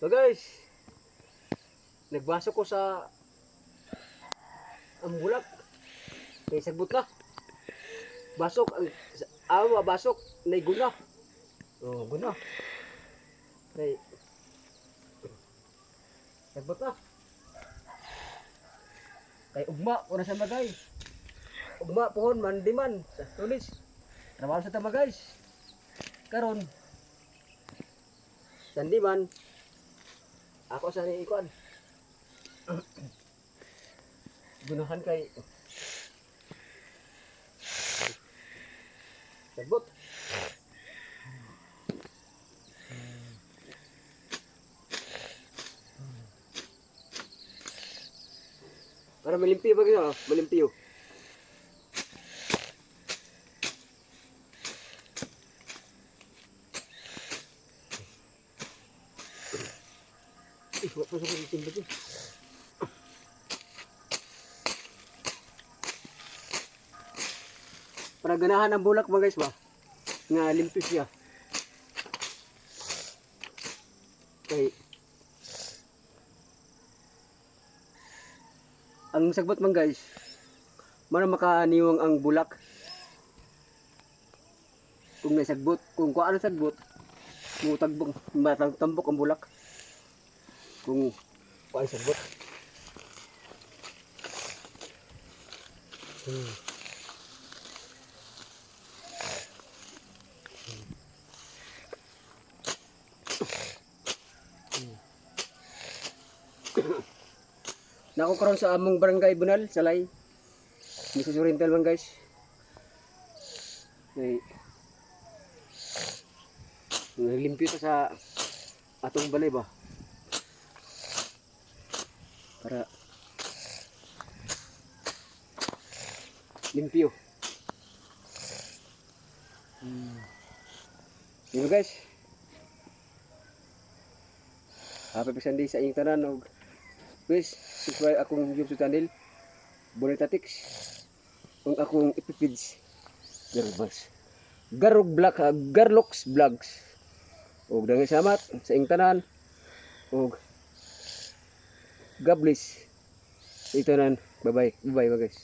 So guys, nagbasok ko sa ang bulak. May sagbot na. Basok ang awa basok nay guna. Oh, guna. Nay sagbot na. Kay ugma ko na sa magay. Ugma pohon man di man sa tulis. Trabaho sa tama guys. Karon sandi man ako sa ni ikuan. Gunahan kay sagbot. Para malimpiyo ba kayo? Malimpiyo. Wala pa sa kong timba. Para ganahan ang bulak mga guys ba? Nga limpis siya. Okay. Ang sagbot man guys, mara makaniwang ang bulak. Kung may sagbot, kung kuan ang sagbot, mutagbong matambok ang bulak. Kung kuan sagbot. Nako karon sa among barangay Bunal, Salay. Mrs. Oriental man guys. Ay naglimpyo ta sa atong balay ba. Para limpyo. Yun guys. Happy Sunday sa inyong tanan og please subscribe akong YouTube channel Bonita Tix ang akong ipipids Garlox Vlogs og dangay salamat sa inyong tanan og God bless sa inyong tanan. Bye bye guys.